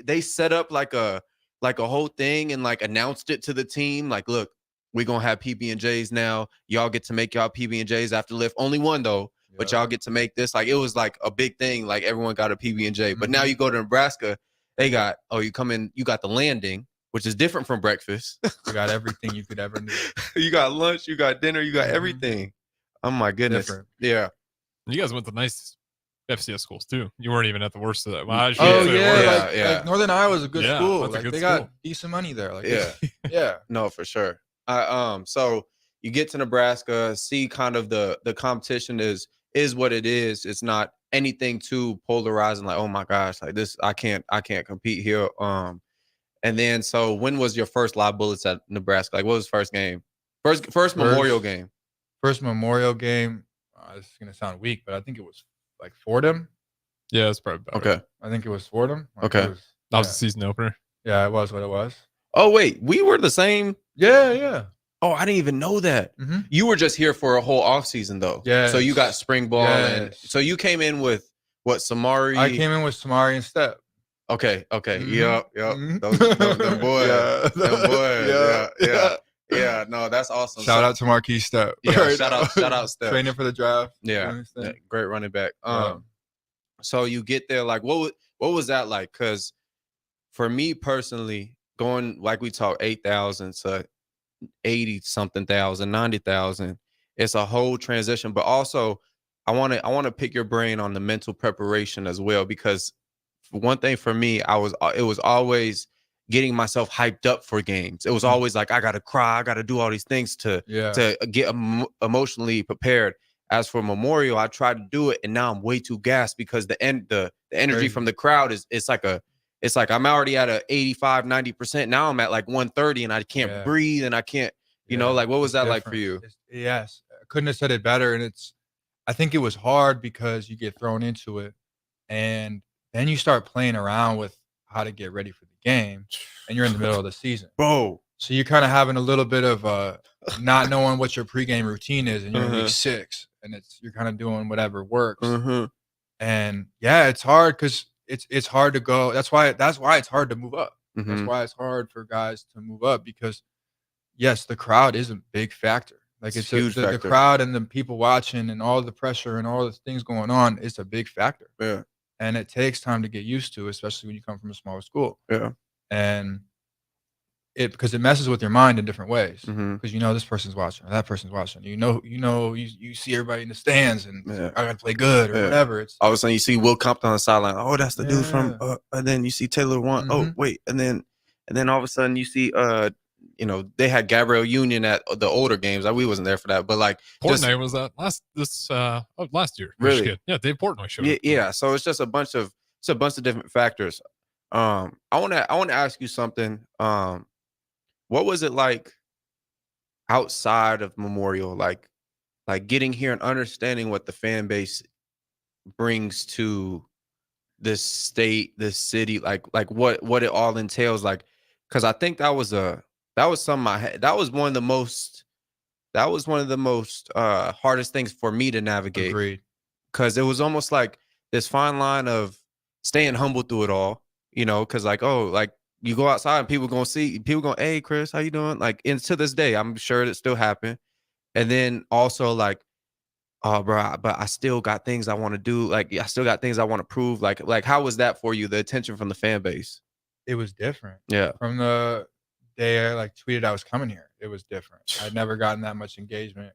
they set up like a whole thing and like announced it to the team. Like, look, we gonna have PB&Js now. Y'all get to make y'all PB&Js after lift. Only one though, but y'all get to make this. Like it was like a big thing. Like everyone got a PB&J. But now you go to Nebraska, they got you come in, you got the landing, which is different from breakfast. You got everything you could ever need. You got lunch, you got dinner, you got everything. Oh my goodness. Different. Yeah. You guys went to nice FCS schools too. You weren't even at the worst of that. Well, Like Northern Iowa's a good school. That's a Like good they school. got decent money there. Like Yeah. No, for sure. So you get to Nebraska, see kind of the competition is what it is. It's not anything too polarizing. Like, oh my gosh, like this, I can't compete here. And then so when was your first live bullets at Nebraska? Like, what was the first game? First Memorial game. First Memorial game. This is gonna sound weak, but I think it was like Fordham. Yeah, it's probably better. Okay. I think it was Fordham. Like Okay. That was the season opener. Yeah, it was what it was. Oh wait, we were the same. Yeah. Oh, I didn't even know that. You were just here for a whole off season though. Yeah. So you got spring ball, and Yes. so you came in with what, Samari? I came in with Samari and Step. Okay. Mhm. Yep. Mhm. Those them boys. Yeah. Them boys. Yeah. No, that's awesome. Shout out to Marquis Step. Yeah, shout out Steph. Training for the draft. Yeah, great running back. So you get there, like what was that like? Because for me personally, going like we talked 8,000 to 80 something thousand, 90,000, it's a whole transition. But also, I want to pick your brain on the mental preparation as well, because one thing for me, it was always getting myself hyped up for games. It was always like I gotta cry, I gotta do all these things to get emotionally prepared. As for Memorial, I tried to do it, and now I'm way too gassed because the energy from the crowd it's like I'm already at a 85, 90%. Now I'm at like 130, and I can't breathe, and I can't, like what was that like for you? Yes, I couldn't have said it better. And I think it was hard because you get thrown into it, and then you start playing around with how to get ready for the game, and you're in the middle of the season, bro. So you're kind of having a little bit of not knowing what your pregame routine is, and you're in week 6, and you're kind of doing whatever works. And yeah, it's hard because it's hard to go. That's why it's hard to move up. That's why it's hard for guys to move up, because yes, the crowd is a big factor. Like it's huge the factor. crowd and the people watching and all the pressure and all the things going on. It's a big factor. Yeah. And it takes time to get used to, especially when you come from a smaller school. Yeah. And because it messes with your mind in different ways. Because this person's watching, or that person's watching. You see everybody in the stands, and I gotta play good or whatever. It's all of a sudden you see Will Compton on the sideline. Oh, that's the dude from. And then you see Taylor One. Oh, wait, and then all of a sudden you see they had Gabrielle Union at the older games. We wasn't there for that, but like Portnoy was that last year. Really? Michigan. Yeah, Dave Portnoy showed up. Yeah. So it's just a bunch of different factors. I want to ask you something. What was it like outside of Memorial, like getting here and understanding what the fan base brings to this state, this city, like what it all entails, like, because I think that was something I had. That was one of the most hardest things for me to navigate. Agreed. Because it was almost like this fine line of staying humble through it all, because you go outside and people going, hey Chris, how you doing? Like, and to this day, I'm sure it still happened. And then also like, oh bro, but I still got things I want to do. Like, I still got things I want to prove. Like how was that for you? The attention from the fan base? It was different. Yeah. From the day I tweeted I was coming here, it was different. I'd never gotten that much engagement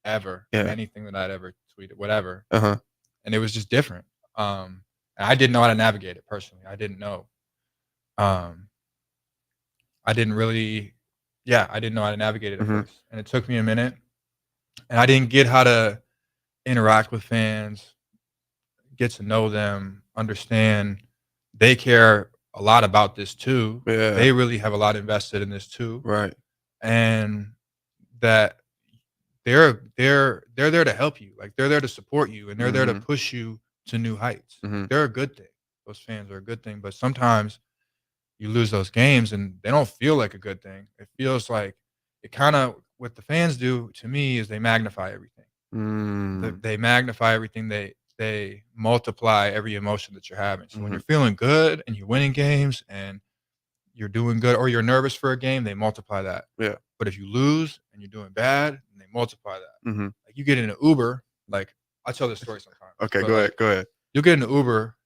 ever. Yeah. Anything that I'd ever tweeted, whatever. And it was just different. And I didn't know how to navigate it personally. I didn't know. I didn't know how to navigate it at first. And it took me a minute. And I didn't get how to interact with fans, get to know them, understand they care a lot about this too. Yeah. They really have a lot invested in this too. Right. And that they're there to help you. Like, they're there to support you, and they're there to push you to new heights. They're a good thing. Those fans are a good thing. But sometimes you lose those games and they don't feel like a good thing. It feels like it kind of, what the fans do to me is they magnify everything. They magnify everything. They multiply every emotion that you're having. So when you're feeling good and you're winning games and you're doing good, or you're nervous for a game, they multiply that. Yeah. But if you lose and you're doing bad, then they multiply that. Mm-hmm. Like you get in an Uber, like I tell this story sometimes. Okay, but go ahead. You'll get in an Uber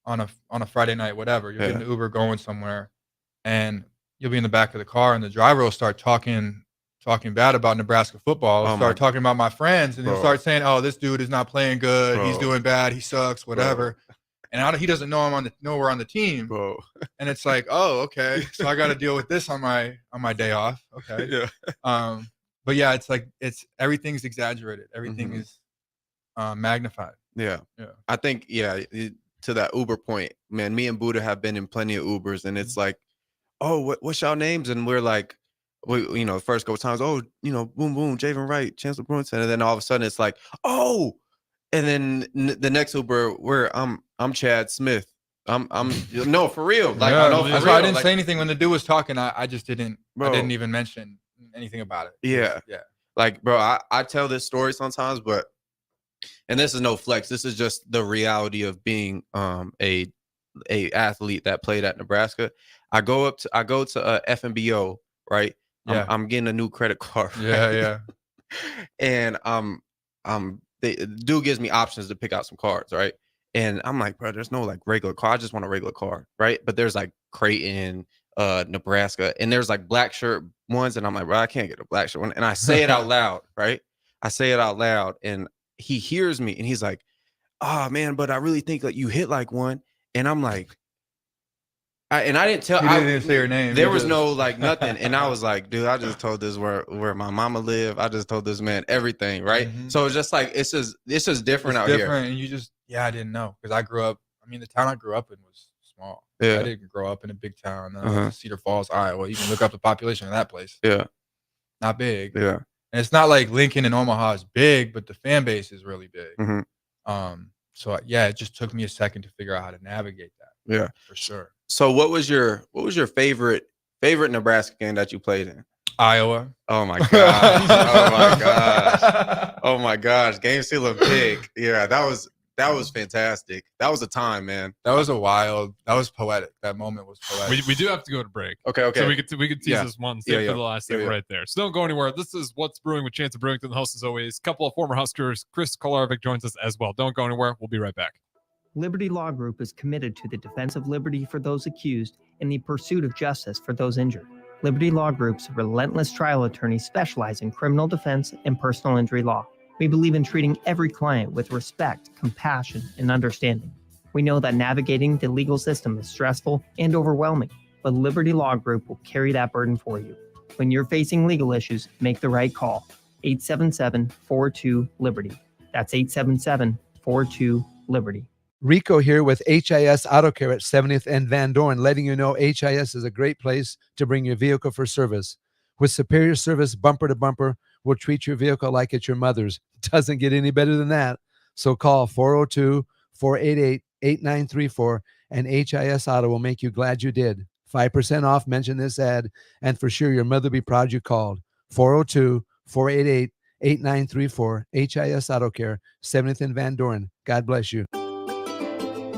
on a Friday night, whatever. You'll get in an Uber going somewhere, and you'll be in the back of the car, and the driver will start talking bad about Nebraska football. He'll start talking about my friends, and he'll start saying, "Oh, this dude is not playing good. He's doing bad. He sucks. Whatever." And he doesn't know we're on the team. And it's like, oh, okay. So I got to deal with this on my day off. Okay. Yeah. But yeah, it's like everything's exaggerated. Everything is magnified. Yeah. I think to that Uber point, man, me and Buddha have been in plenty of Ubers, and it's like, oh, what's y'all names? And we're like, the first couple times, oh, boom, boom, Javen Wright, Chancellor Brewington, and then all of a sudden it's like, oh, and then the next Uber, where I'm Chad Smith. I'm no, for real. Like, that's why I didn't say anything when the dude was talking. I just didn't. I didn't even mention anything about it. Yeah. Like, bro, I tell this story sometimes, and this is no flex. This is just the reality of being a athlete that played at Nebraska. I go to FNBO, right? Yeah. I'm getting a new credit card. Right? Yeah. And the dude gives me options to pick out some cards, right? And I'm like, bro, there's no like regular card. I just want a regular card, right? But there's like Creighton, Nebraska, and there's like black shirt ones, and I'm like, bro, I can't get a black shirt one. And I say it out loud, right? I say it out loud, and he hears me, and he's like, oh man, but I really think that you hit like one. And I'm like, I didn't tell. You didn't even say your name. There was no like nothing, and I was like, dude, I just told this where my mama lived. I just told this man everything, right? Mm-hmm. So it's just like it's just different out here. And you just I didn't know because I grew up. I mean, the town I grew up in was small. Yeah. I didn't grow up in a big town. Cedar Falls, Iowa. You can look up the population of that place. Yeah, not big. Yeah, and it's not like Lincoln and Omaha is big, but the fan base is really big. Mm-hmm. So yeah, it just took me a second to figure out how to navigate that. Yeah, for sure. So what was your favorite Nebraska game that you played in? Iowa. Oh my gosh. Oh my gosh. Oh my gosh. Game sealing pick. Yeah, that was fantastic. That was a time, man. That was poetic. That moment was poetic. We do have to go to break. Okay. So we could tease this one for the last thing right there. So don't go anywhere. This is What's Brewing with Chancellor Brewington. The host, as always, a couple of former Huskers. Chris Kolarvik joins us as well. Don't go anywhere. We'll be right back. Liberty Law Group is committed to the defense of liberty for those accused and the pursuit of justice for those injured. Liberty Law Group's relentless trial attorneys specialize in criminal defense and personal injury law. We believe in treating every client with respect, compassion, and understanding. We know that navigating the legal system is stressful and overwhelming, but Liberty Law Group will carry that burden for you. When you're facing legal issues, make the right call. 877-42-LIBERTY. That's 877-42-LIBERTY. Rico here with HIS Auto Care at 70th and Van Dorn, letting you know HIS is a great place to bring your vehicle for service. With superior service, bumper to bumper, we'll treat your vehicle like it's your mother's. Doesn't get any better than that. So call 402-488-8934 and HIS Auto will make you glad you did. 5% off, mention this ad, and for sure your mother will be proud you called. 402-488-8934, HIS Auto Care, 70th and Van Dorn. God bless you.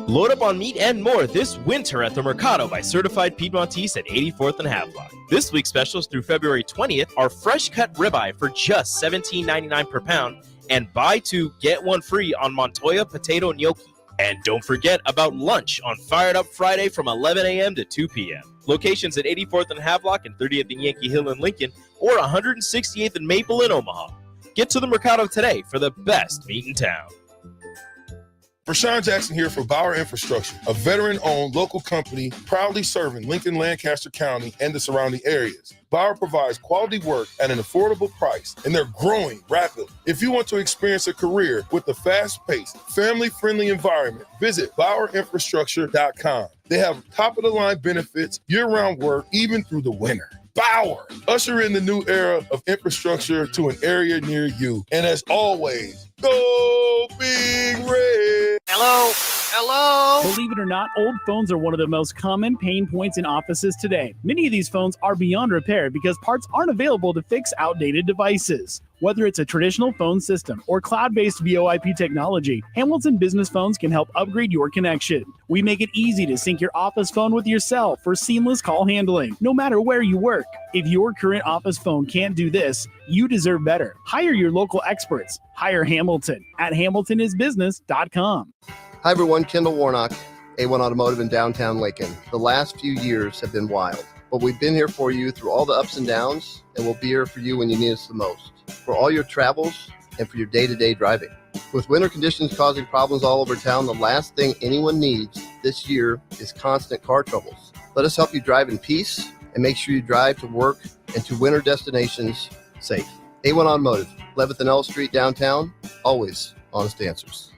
Load up on meat and more this winter at the Mercado by Certified Piedmontese at 84th and Havelock. This week's specials through February 20th are fresh cut ribeye for just $17.99 per pound and buy two, get one free on Montoya potato gnocchi. And don't forget about lunch on Fired Up Friday from 11 a.m. to 2 p.m. Locations at 84th and Havelock and 30th and Yankee Hill in Lincoln or 168th and Maple in Omaha. Get to the Mercado today for the best meat in town. Rashawn Jackson here for Bauer Infrastructure, a veteran-owned local company proudly serving Lincoln, Lancaster County, and the surrounding areas. Bauer provides quality work at an affordable price, and they're growing rapidly. If you want to experience a career with a fast-paced, family-friendly environment, visit BauerInfrastructure.com. They have top-of-the-line benefits, year-round work, even through the winter. Bauer, usher in the new era of infrastructure to an area near you. And as always, go Big Red! Hello? Hello? Believe it or not, old phones are one of the most common pain points in offices today. Many of these phones are beyond repair because parts aren't available to fix outdated devices. Whether it's a traditional phone system or cloud-based VoIP technology, Hamilton Business Phones can help upgrade your connection. We make it easy to sync your office phone with yourself for seamless call handling, no matter where you work. If your current office phone can't do this, you deserve better. Hire your local experts. Hire Hamilton at hamiltonisbusiness.com. Hi everyone, Kendall Warnock, A1 Automotive in downtown Lincoln. The last few years have been wild, but we've been here for you through all the ups and downs, and we'll be here for you when you need us the most, for all your travels and for your day-to-day driving. With winter conditions causing problems all over town, the last thing anyone needs this year is constant car troubles. Let us help you drive in peace and make sure you drive to work and to winter destinations safe. A1 Automotive, 11th and L Street downtown, always honest answers.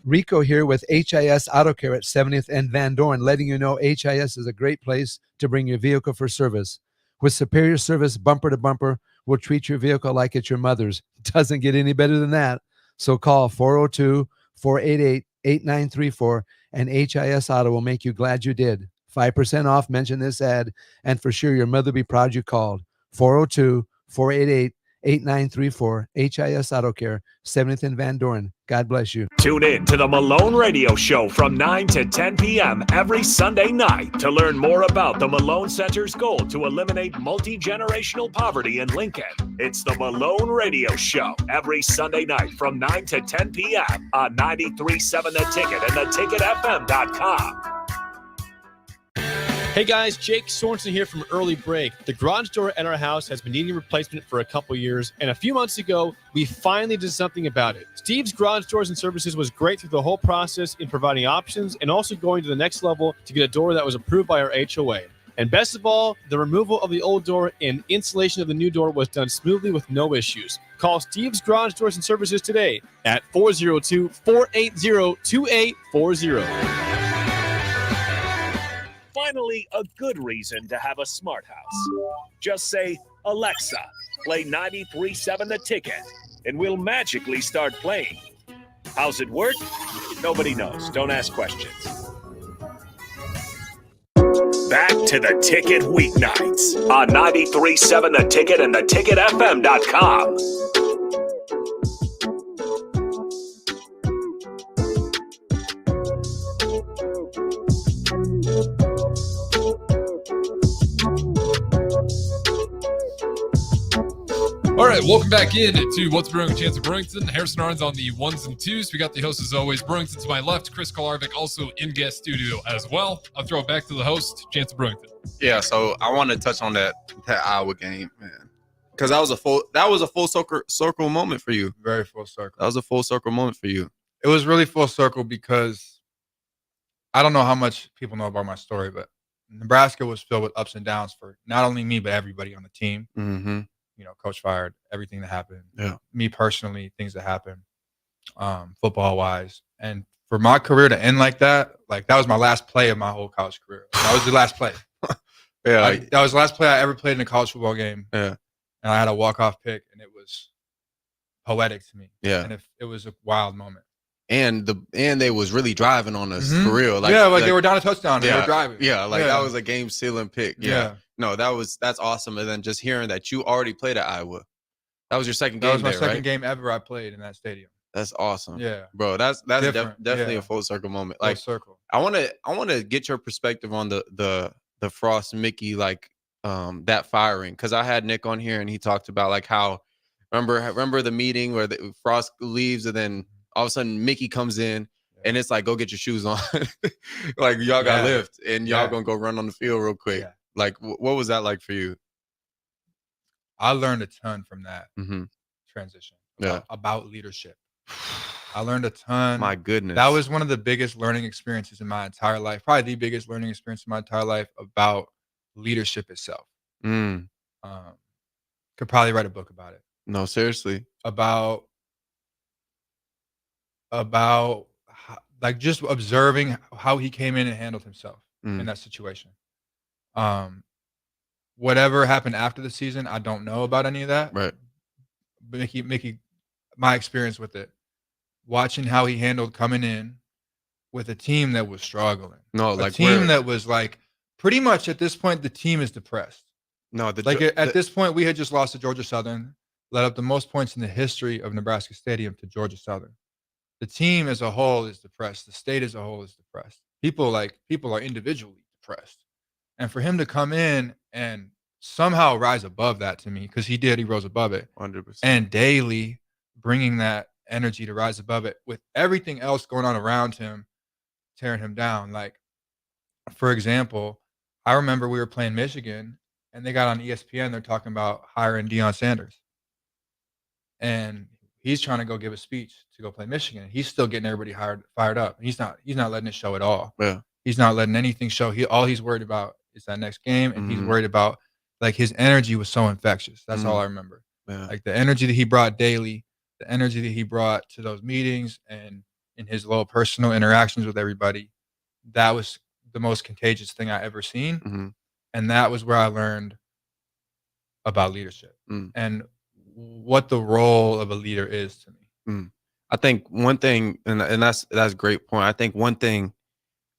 Rico here with HIS Auto Care at 70th and Van Dorn, letting you know HIS is a great place to bring your vehicle for service. With superior service bumper to bumper, we'll treat your vehicle like it's your mother's. Doesn't get any better than that. So call 402-488-8934 and HIS Auto will make you glad you did. 5% off, mention this ad, and for sure your mother will be proud you called. 402-488-8934, HIS Auto Care, 70th and Van Dorn. God bless you. Tune in to the Malone Radio Show from 9 to 10 p.m. every Sunday night to learn more about the Malone Center's goal to eliminate multi-generational poverty in Lincoln. It's the Malone Radio Show every Sunday night from 9 to 10 p.m. on 93.7 The Ticket and theticketfm.com. Hey guys, Jake Sorensen here from Early Break. The garage door at our house has been needing replacement for a couple years, and a few months ago, we finally did something about it. Steve's Garage Doors and Services was great through the whole process in providing options and also going to the next level to get a door that was approved by our HOA. And best of all, the removal of the old door and installation of the new door was done smoothly with no issues. Call Steve's Garage Doors and Services today at 402-480-2840. Finally, a good reason to have a smart house. Just say, Alexa, play 93.7 The Ticket, and we'll magically start playing. How's it work? Nobody knows. Don't ask questions. Back to The Ticket weeknights on 93.7 The Ticket and theticketfm.com. All right, welcome back in to What's Brewing with Chancellor Brewington. Harrison Arns on the ones and twos. We got the host as always, Brewington to my left, Chris Kolarvik also in guest studio as well. I'll throw it back to the host, Chancellor Brewington. Yeah, so I want to touch on that Iowa game, man, because that was a full circle moment for you. Very full circle. That was a full circle moment for you. It was really full circle because I don't know how much people know about my story, but Nebraska was filled with ups and downs for not only me but everybody on the team. Mm-hmm. You know, coach fired, everything that happened. Yeah. Me personally, things that happened, football wise. And for my career to end like that was my last play of my whole college career. That was the last play. Yeah. That was the last play I ever played in a college football game. Yeah. And I had a walk-off pick, and it was poetic to me. Yeah. And it was a wild moment. And they was really driving on us for real. Like they were down a touchdown. And they were driving. Yeah. That was a game sealing pick. Yeah. No, that's awesome. And then just hearing that you already played at Iowa. That was your second game. That was my second game ever I played in that stadium. That's awesome. Yeah. Bro, that's definitely a full circle moment. Like full circle. I want to get your perspective on the Frost Mickey that firing, cuz I had Nick on here and he talked about like how remember the meeting where Frost leaves and then all of a sudden Mickey comes in and it's like, go get your shoes on. Like y'all got lift and y'all gonna go run on the field real quick. Yeah. Like what was that like for you? I learned a ton from that transition about leadership. I learned a ton. My goodness. That was one of the biggest learning experiences in my entire life. Probably the biggest learning experience in my entire life about leadership itself. Could probably write a book about it. No, seriously. About like just observing how he came in and handled himself in that situation. Whatever happened after the season, I don't know about any of that. Right. But Mickey, my experience with it, watching how he handled coming in, with a team that was struggling. No, a team that was like pretty much at this point, the team is depressed. No, at this point, we had just lost to Georgia Southern, led up the most points in the history of Nebraska Stadium to Georgia Southern. The team as a whole is depressed. The state as a whole is depressed. People are individually depressed. And for him to come in and somehow rise above that, to me, because he rose above it. 100%. And daily bringing that energy to rise above it with everything else going on around him, tearing him down. Like, for example, I remember we were playing Michigan and they got on ESPN. They're talking about hiring Deion Sanders. And he's trying to go give a speech to go play Michigan. He's still getting everybody fired up. He's not letting it show at all. Yeah. He's not letting anything show. All he's worried about is that next game. And he's worried about, like, his energy was so infectious. That's all I remember. Yeah. Like the energy that he brought daily, the energy that he brought to those meetings and in his little personal interactions with everybody, that was the most contagious thing I ever seen. And that was where I learned about leadership and what the role of a leader is to me. I think one thing, and that's a great point. I think one thing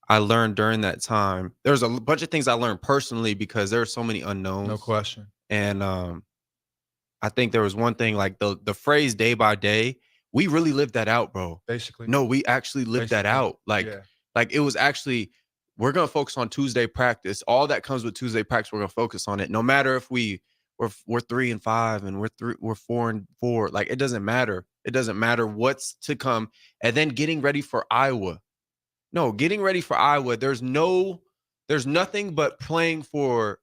I learned during that time, there's a bunch of things I learned personally because there are so many unknowns. No question. And I think there was one thing, like the phrase day by day, we really lived that out, bro. Basically. No, we actually lived that out. Like it was actually, we're going to focus on Tuesday practice. All that comes with Tuesday practice, we're going to focus on it. No matter if we're 3-5 and we're 4-4, like, it doesn't matter. It doesn't matter what's to come. And then getting ready for Iowa. No, getting ready for Iowa. There's nothing but playing for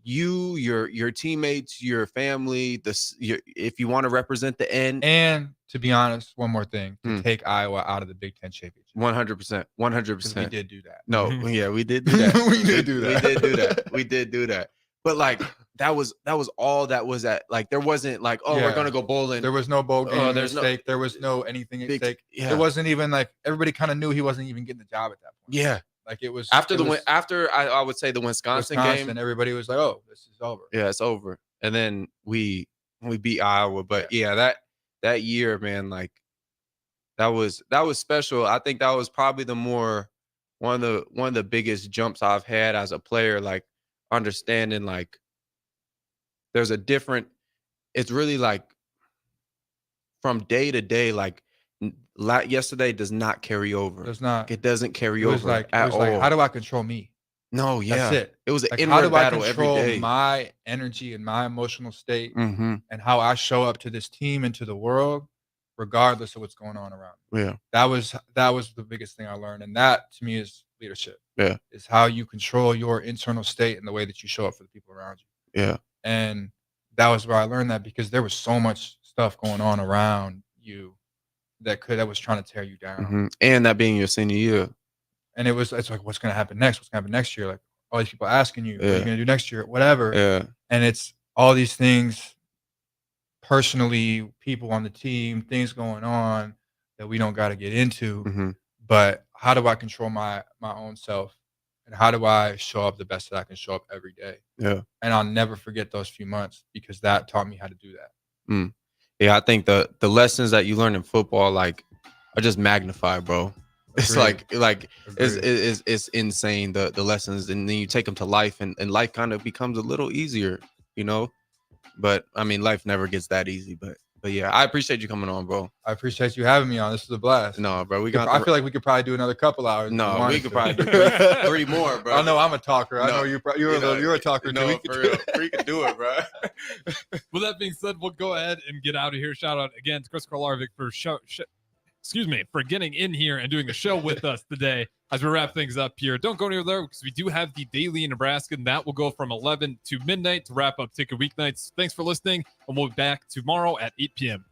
you, your teammates, your family, if you want to represent the end. And to be honest, one more thing, to take Iowa out of the Big Ten championship. 100%. 100%. We did do that. No, yeah, we did do that. We did do that. We did do that. We did do that. But like that was all that was at. Like there wasn't like, we're gonna go bowling. There was no bowl game at stake. There was no anything at stake. Yeah. It wasn't even like everybody kind of knew he wasn't even getting the job at that point. Yeah. Like it was after I would say the Wisconsin game, everybody was like, "Oh, this is over." Yeah, it's over. And then we beat Iowa, but yeah, that year, man, like that was special. I think that was probably one of the biggest jumps I've had as a player, like understanding like there's a different, it's really like from day to day, like yesterday does not carry over. Does not. It doesn't carry over at all. Like, how do I control me? No, yeah. That's it. It was an like, inward battle how do I every control day. my energy and my emotional state and how I show up to this team and to the world, regardless of what's going on around me. Yeah. That was the biggest thing I learned. And that to me is leadership. Yeah. Is how you control your internal state and the way that you show up for the people around you. Yeah. And that was where I learned that, because there was so much stuff going on around you that was trying to tear you down. And that being your senior year. And it's like, what's going to happen next? What's going to happen next year? Like all these people asking you, what are you going to do next year? Whatever. Yeah. And it's all these things personally, people on the team, things going on that we don't got to get into. But how do I control my own self? And how do I show up the best that I can show up every day? Yeah. And I'll never forget those few months, because that taught me how to do that. Yeah, I think the lessons that you learn in football like are just magnified, bro. It's like it's insane, the lessons, and then you take them to life, and life kind of becomes a little easier, you know. But I mean, life never gets that easy. But yeah, I appreciate you coming on, bro. I appreciate you having me on. This was a blast. No, bro, I feel like we could probably do another couple hours. No, we could probably do three more, bro. I know I'm a talker. I know you're a talker no, too. For real, we can do it, bro. With that being said, we'll go ahead and get out of here. Shout out again to Chris Kolarvik for getting in here and doing the show with us today as we wrap things up here. Don't go anywhere because we do have the Daily in Nebraska, and that will go from 11 to midnight to wrap up Ticket Weeknights. Thanks for listening, and we'll be back tomorrow at 8 p.m.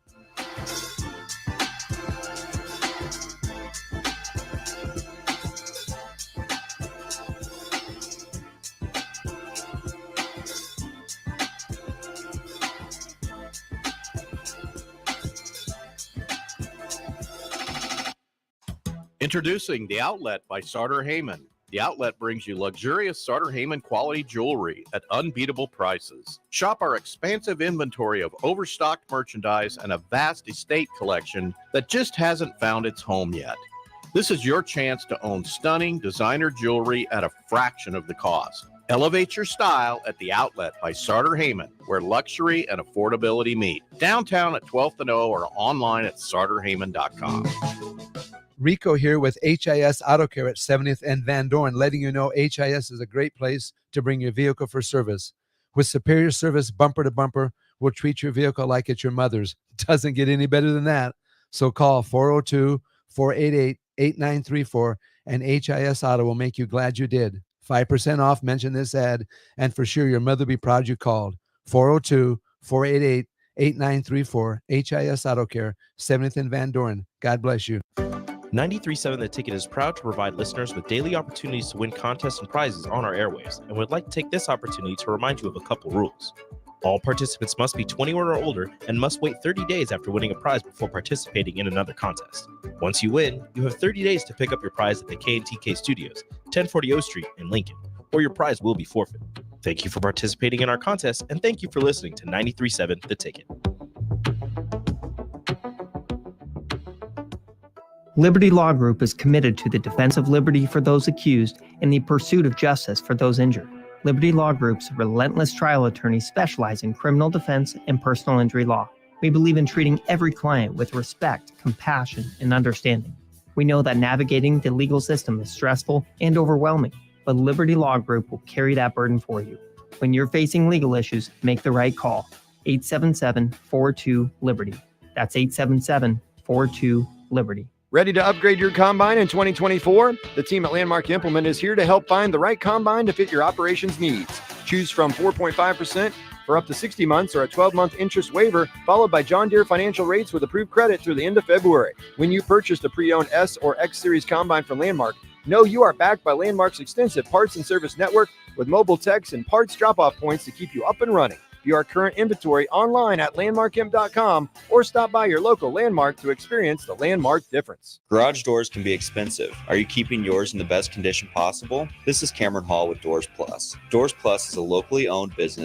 Introducing The Outlet by Sartor Heyman. The Outlet brings you luxurious Sartor Heyman quality jewelry at unbeatable prices. Shop our expansive inventory of overstocked merchandise and a vast estate collection that just hasn't found its home yet. This is your chance to own stunning designer jewelry at a fraction of the cost. Elevate your style at The Outlet by Sartor Heyman, where luxury and affordability meet. Downtown at 12th and O or online at sartorheyman.com. Rico here with HIS Auto Care at 70th and Van Dorn, letting you know HIS is a great place to bring your vehicle for service. With superior service bumper to bumper, we'll treat your vehicle like it's your mother's. Doesn't get any better than that. So call 402-488-8934 and HIS Auto will make you glad you did. 5% off, mention this ad, and for sure your mother will be proud you called. 402-488-8934, HIS Auto Care, 70th and Van Dorn. God bless you. 93.7 The Ticket is proud to provide listeners with daily opportunities to win contests and prizes on our airwaves, and would like to take this opportunity to remind you of a couple rules. All participants must be 21 or older and must wait 30 days after winning a prize before participating in another contest. Once you win, you have 30 days to pick up your prize at the K&TK Studios, 1040 O Street in Lincoln, or your prize will be forfeit. Thank you for participating in our contest, and thank you for listening to 93.7 The Ticket. Liberty Law Group is committed to the defense of liberty for those accused and the pursuit of justice for those injured. Liberty Law Group's relentless trial attorneys specialize in criminal defense and personal injury law. We believe in treating every client with respect, compassion, and understanding. We know that navigating the legal system is stressful and overwhelming, but Liberty Law Group will carry that burden for you. When you're facing legal issues, make the right call. 877-42-LIBERTY. That's 877-42-LIBERTY. Ready to upgrade your combine in 2024? The team at Landmark Implement is here to help find the right combine to fit your operations needs. Choose from 4.5% for up to 60 months or a 12-month interest waiver, followed by John Deere financial rates with approved credit through the end of February. When you purchased a pre-owned S or X Series combine from Landmark, know you are backed by Landmark's extensive parts and service network with mobile techs and parts drop-off points to keep you up and running. View our current inventory online at landmarkimp.com or stop by your local Landmark to experience the Landmark difference. Garage doors can be expensive. Are you keeping yours in the best condition possible? This is Cameron Hall with Doors Plus. Doors Plus is a locally owned business